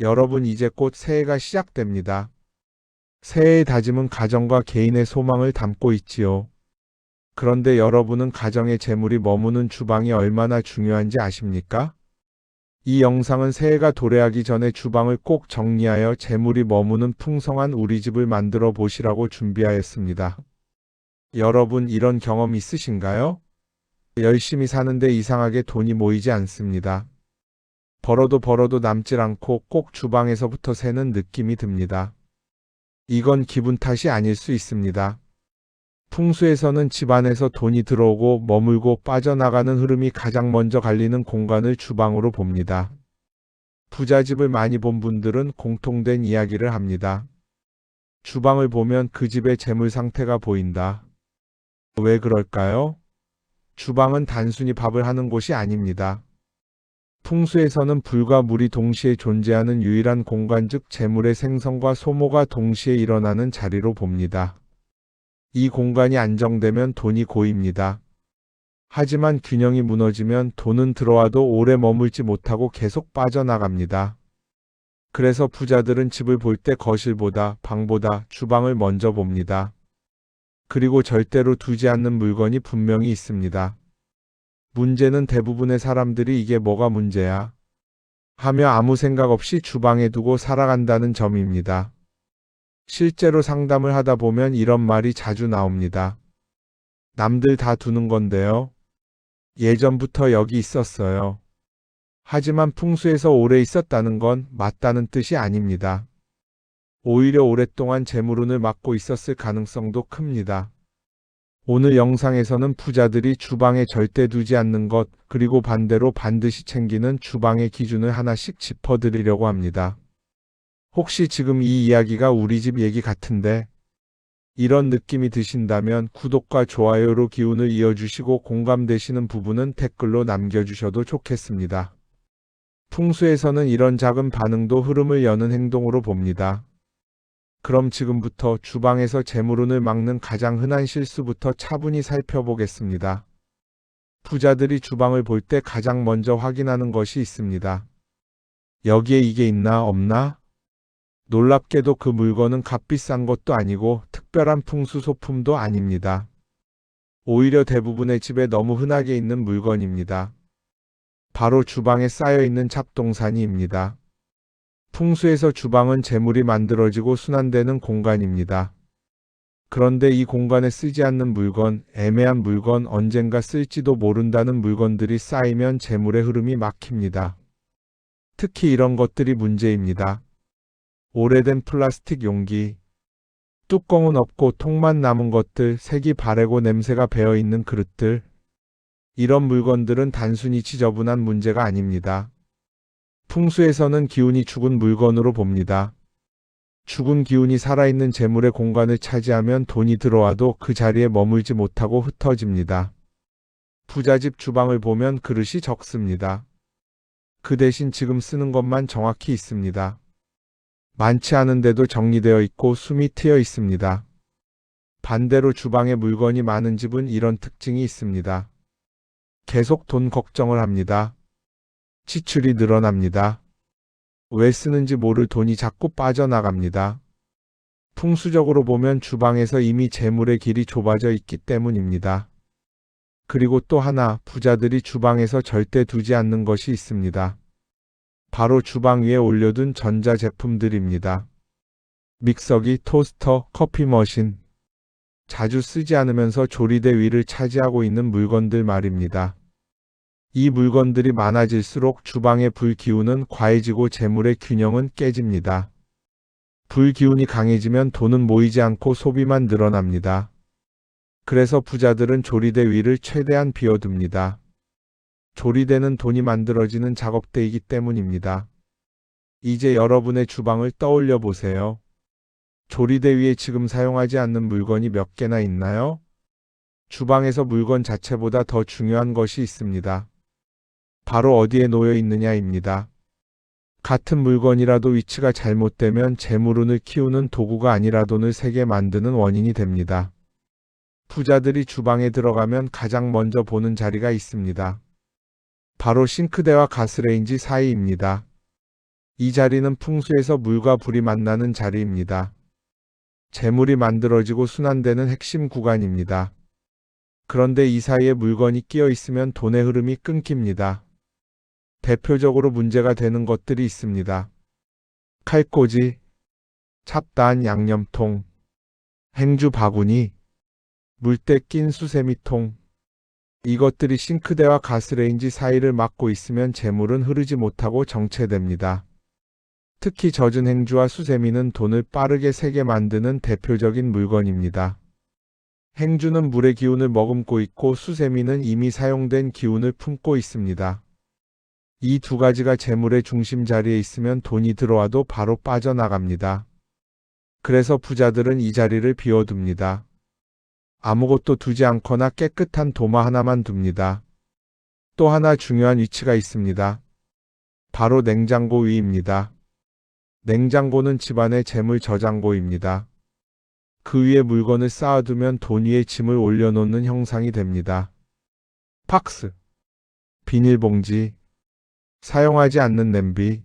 여러분, 이제 곧 새해가 시작됩니다. 새해의 다짐은 가정과 개인의 소망을 담고 있지요. 그런데 여러분은 가정의 재물이 머무는 주방이 얼마나 중요한지 아십니까? 이 영상은 새해가 도래하기 전에 주방을 꼭 정리하여 재물이 머무는 풍성한 우리 집을 만들어 보시라고 준비하였습니다. 여러분, 이런 경험 있으신가요? 열심히 사는데 이상하게 돈이 모이지 않습니다. 벌어도 남질 않고 꼭 주방에서부터 새는 느낌이 듭니다. 이건 기분 탓이 아닐 수 있습니다. 풍수에서는 집안에서 돈이 들어오고 머물고 빠져나가는 흐름이 가장 먼저 갈리는 공간을 주방으로 봅니다. 부잣집을 많이 본 분들은 공통된 이야기를 합니다. 주방을 보면 그 집의 재물 상태가 보인다. 왜 그럴까요? 주방은 단순히 밥을 하는 곳이 아닙니다. 풍수에서는 불과 물이 동시에 존재하는 유일한 공간, 즉 재물의 생성과 소모가 동시에 일어나는 자리로 봅니다. 이 공간이 안정되면 돈이 고입니다. 하지만 균형이 무너지면 돈은 들어와도 오래 머물지 못하고 계속 빠져나갑니다. 그래서 부자들은 집을 볼 때 거실보다 방보다 주방을 먼저 봅니다. 그리고 절대로 두지 않는 물건이 분명히 있습니다. 문제는 대부분의 사람들이 이게 뭐가 문제야? 하며 아무 생각 없이 주방에 두고 살아간다는 점입니다. 실제로 상담을 하다 보면 이런 말이 자주 나옵니다. 남들 다 두는 건데요. 예전부터 여기 있었어요. 하지만 풍수에서 오래 있었다는 건 맞다는 뜻이 아닙니다. 오히려 오랫동안 재물운을 막고 있었을 가능성도 큽니다. 오늘 영상에서는 부자들이 주방에 절대 두지 않는 것, 그리고 반대로 반드시 챙기는 주방의 기준을 하나씩 짚어드리려고 합니다. 혹시 지금 이 이야기가 우리 집 얘기 같은데 이런 느낌이 드신다면 구독과 좋아요로 기운을 이어주시고 공감되시는 부분은 댓글로 남겨주셔도 좋겠습니다. 풍수에서는 이런 작은 반응도 흐름을 여는 행동으로 봅니다. 그럼 지금부터 주방에서 재물운을 막는 가장 흔한 실수부터 차분히 살펴보겠습니다. 부자들이 주방을 볼 때 가장 먼저 확인하는 것이 있습니다. 여기에 이게 있나 없나? 놀랍게도 그 물건은 값비싼 것도 아니고 특별한 풍수 소품도 아닙니다. 오히려 대부분의 집에 너무 흔하게 있는 물건입니다. 바로 주방에 쌓여 있는 잡동사니입니다. 풍수에서 주방은 재물이 만들어지고 순환되는 공간입니다. 그런데 이 공간에 쓰지 않는 물건, 애매한 물건, 언젠가 쓸지도 모른다는 물건들이 쌓이면 재물의 흐름이 막힙니다. 특히 이런 것들이 문제입니다. 오래된 플라스틱 용기, 뚜껑은 없고 통만 남은 것들, 색이 바래고 냄새가 배어 있는 그릇들. 이런 물건들은 단순히 지저분한 문제가 아닙니다. 풍수에서는 기운이 죽은 물건으로 봅니다. 죽은 기운이 살아있는 재물의 공간을 차지하면 돈이 들어와도 그 자리에 머물지 못하고 흩어집니다. 부자집 주방을 보면 그릇이 적습니다. 그 대신 지금 쓰는 것만 정확히 있습니다. 많지 않은데도 정리되어 있고 숨이 트여 있습니다. 반대로 주방에 물건이 많은 집은 이런 특징이 있습니다. 계속 돈 걱정을 합니다. 지출이 늘어납니다. 왜 쓰는지 모를 돈이 자꾸 빠져나갑니다. 풍수적으로 보면 주방에서 이미 재물의 길이 좁아져 있기 때문입니다. 그리고 또 하나, 부자들이 주방에서 절대 두지 않는 것이 있습니다. 바로 주방 위에 올려둔 전자제품들입니다. 믹서기, 토스터, 커피 머신. 자주 쓰지 않으면서 조리대 위를 차지하고 있는 물건들 말입니다. 이 물건들이 많아질수록 주방의 불기운은 과해지고 재물의 균형은 깨집니다. 불기운이 강해지면 돈은 모이지 않고 소비만 늘어납니다. 그래서 부자들은 조리대 위를 최대한 비워둡니다. 조리대는 돈이 만들어지는 작업대이기 때문입니다. 이제 여러분의 주방을 떠올려 보세요. 조리대 위에 지금 사용하지 않는 물건이 몇 개나 있나요? 주방에서 물건 자체보다 더 중요한 것이 있습니다. 바로 어디에 놓여 있느냐입니다. 같은 물건이라도 위치가 잘못되면 재물운을 키우는 도구가 아니라 돈을 세게 만드는 원인이 됩니다. 부자들이 주방에 들어가면 가장 먼저 보는 자리가 있습니다. 바로 싱크대와 가스레인지 사이입니다. 이 자리는 풍수에서 물과 불이 만나는 자리입니다. 재물이 만들어지고 순환되는 핵심 구간입니다. 그런데 이 사이에 물건이 끼어 있으면 돈의 흐름이 끊깁니다. 대표적으로 문제가 되는 것들이 있습니다. 칼꽂이, 찹다한 양념통, 행주 바구니, 물때 낀 수세미통. 이것들이 싱크대와 가스레인지 사이를 막고 있으면 재물은 흐르지 못하고 정체됩니다. 특히 젖은 행주와 수세미는 돈을 빠르게 새게 만드는 대표적인 물건입니다. 행주는 물의 기운을 머금고 있고 수세미는 이미 사용된 기운을 품고 있습니다. 이 두 가지가 재물의 중심 자리에 있으면 돈이 들어와도 바로 빠져나갑니다. 그래서 부자들은 이 자리를 비워둡니다. 아무것도 두지 않거나 깨끗한 도마 하나만 둡니다. 또 하나 중요한 위치가 있습니다. 바로 냉장고 위입니다. 냉장고는 집안의 재물 저장고입니다. 그 위에 물건을 쌓아두면 돈 위에 짐을 올려놓는 형상이 됩니다. 박스, 비닐봉지, 사용하지 않는 냄비,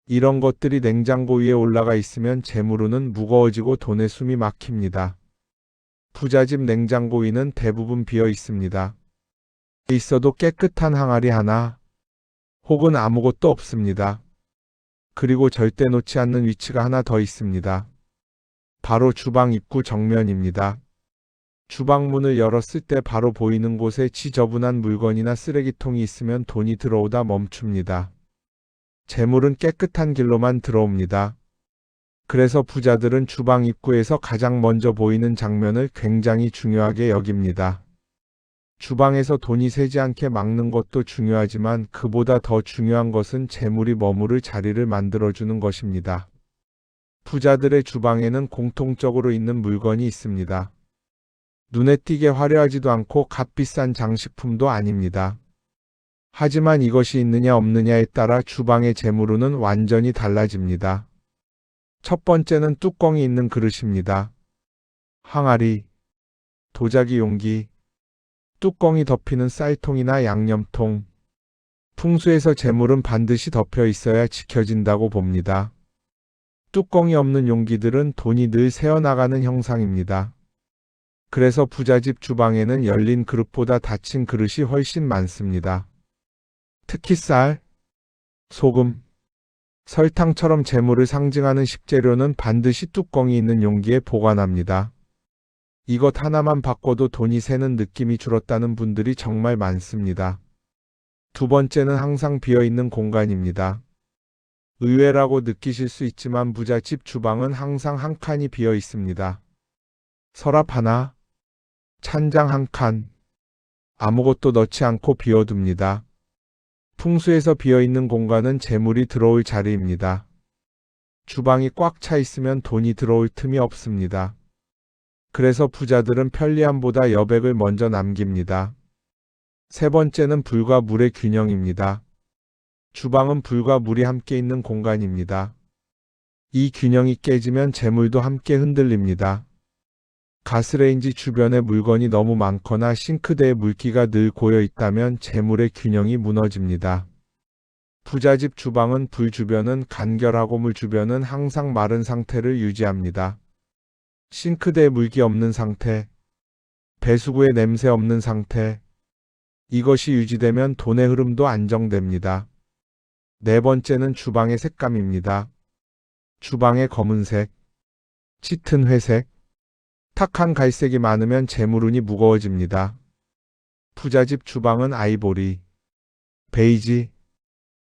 이런 것들이 냉장고 위에 올라가 있으면 재물은 무거워지고 돈의 숨이 막힙니다. 부잣집 냉장고 위는 대부분 비어 있습니다. 있어도 깨끗한 항아리 하나, 혹은 아무것도 없습니다. 그리고 절대 놓지 않는 위치가 하나 더 있습니다. 바로 주방 입구 정면입니다. 주방 문을 열었을 때 바로 보이는 곳에 지저분한 물건이나 쓰레기통이 있으면 돈이 들어오다 멈춥니다. 재물은 깨끗한 길로만 들어옵니다. 그래서 부자들은 주방 입구에서 가장 먼저 보이는 장면을 굉장히 중요하게 여깁니다. 주방에서 돈이 새지 않게 막는 것도 중요하지만 그보다 더 중요한 것은 재물이 머무를 자리를 만들어주는 것입니다. 부자들의 주방에는 공통적으로 있는 물건이 있습니다. 눈에 띄게 화려하지도 않고 값비싼 장식품도 아닙니다. 하지만 이것이 있느냐 없느냐에 따라 주방의 재물은 완전히 달라집니다. 첫 번째는 뚜껑이 있는 그릇입니다. 항아리, 도자기 용기, 뚜껑이 덮이는 쌀통이나 양념통. 풍수에서 재물은 반드시 덮여 있어야 지켜진다고 봅니다. 뚜껑이 없는 용기들은 돈이 늘 새어나가는 형상입니다. 그래서 부잣집 주방에는 열린 그릇보다 닫힌 그릇이 훨씬 많습니다. 특히 쌀, 소금, 설탕처럼 재물을 상징하는 식재료는 반드시 뚜껑이 있는 용기에 보관합니다. 이것 하나만 바꿔도 돈이 새는 느낌이 줄었다는 분들이 정말 많습니다. 두 번째는 항상 비어있는 공간입니다. 의외라고 느끼실 수 있지만 부잣집 주방은 항상 한 칸이 비어 있습니다. 서랍 하나, 찬장 한 칸, 아무것도 넣지 않고 비워둡니다. 풍수에서 비어있는 공간은 재물이 들어올 자리입니다. 주방이 꽉 차 있으면 돈이 들어올 틈이 없습니다. 그래서 부자들은 편리함보다 여백을 먼저 남깁니다. 세 번째는 불과 물의 균형입니다. 주방은 불과 물이 함께 있는 공간입니다. 이 균형이 깨지면 재물도 함께 흔들립니다. 가스레인지 주변에 물건이 너무 많거나 싱크대에 물기가 늘 고여 있다면 재물의 균형이 무너집니다. 부잣집 주방은 불 주변은 간결하고 물 주변은 항상 마른 상태를 유지합니다. 싱크대에 물기 없는 상태, 배수구에 냄새 없는 상태, 이것이 유지되면 돈의 흐름도 안정됩니다. 네 번째는 주방의 색감입니다. 주방의 검은색, 짙은 회색, 탁한 갈색이 많으면 재물운이 무거워집니다. 부잣집 주방은 아이보리, 베이지,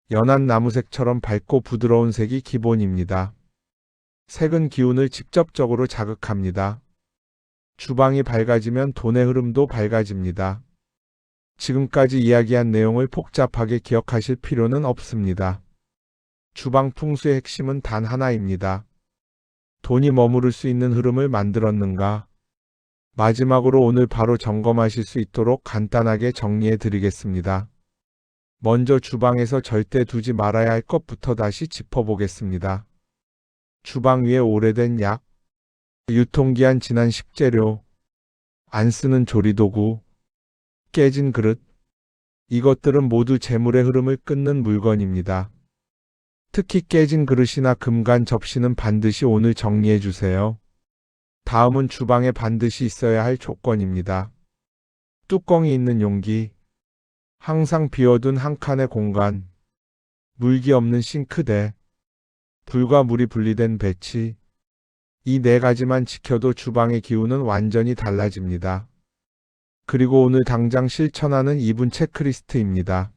연한 나무색처럼 밝고 부드러운 색이 기본입니다. 색은 기운을 직접적으로 자극합니다. 주방이 밝아지면 돈의 흐름도 밝아집니다. 지금까지 이야기한 내용을 복잡하게 기억하실 필요는 없습니다. 주방 풍수의 핵심은 단 하나입니다. 돈이 머무를 수 있는 흐름을 만들었는가? 마지막으로 오늘 바로 점검하실 수 있도록 간단하게 정리해 드리겠습니다. 먼저 주방에서 절대 두지 말아야 할 것부터 다시 짚어보겠습니다. 주방 위에 오래된 약, 유통기한 지난 식재료, 안 쓰는 조리도구, 깨진 그릇, 이것들은 모두 재물의 흐름을 끊는 물건입니다. 특히 깨진 그릇이나 금간 접시는 반드시 오늘 정리해 주세요. 다음은 주방에 반드시 있어야 할 조건입니다. 뚜껑이 있는 용기, 항상 비워둔 한 칸의 공간, 물기 없는 싱크대, 불과 물이 분리된 배치. 이 네 가지만 지켜도 주방의 기운은 완전히 달라집니다. 그리고 오늘 당장 실천하는 2분 체크리스트입니다.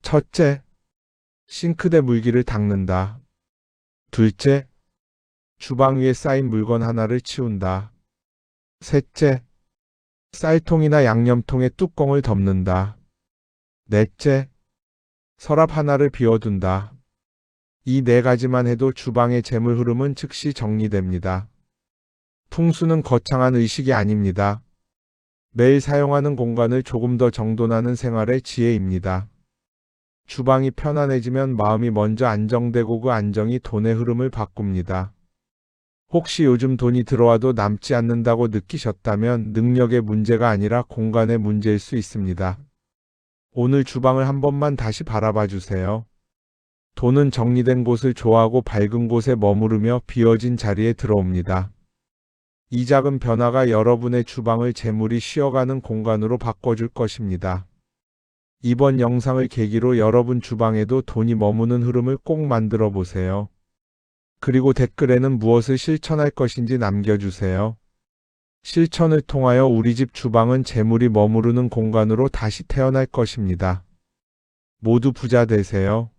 첫째, 싱크대 물기를 닦는다. 둘째, 주방 위에 쌓인 물건 하나를 치운다. 셋째, 쌀통이나 양념통의 뚜껑을 덮는다. 넷째, 서랍 하나를 비워둔다. 이 네 가지만 해도 주방의 재물 흐름은 즉시 정리됩니다. 풍수는 거창한 의식이 아닙니다. 매일 사용하는 공간을 조금 더 정돈하는 생활의 지혜입니다. 주방이 편안해지면 마음이 먼저 안정되고 그 안정이 돈의 흐름을 바꿉니다. 혹시 요즘 돈이 들어와도 남지 않는다고 느끼셨다면 능력의 문제가 아니라 공간의 문제일 수 있습니다. 오늘 주방을 한 번만 다시 바라봐 주세요. 돈은 정리된 곳을 좋아하고 밝은 곳에 머무르며 비어진 자리에 들어옵니다. 이 작은 변화가 여러분의 주방을 재물이 쉬어가는 공간으로 바꿔줄 것입니다. 이번 영상을 계기로 여러분 주방에도 돈이 머무는 흐름을 꼭 만들어 보세요. 그리고 댓글에는 무엇을 실천할 것인지 남겨주세요. 실천을 통하여 우리 집 주방은 재물이 머무르는 공간으로 다시 태어날 것입니다. 모두 부자 되세요.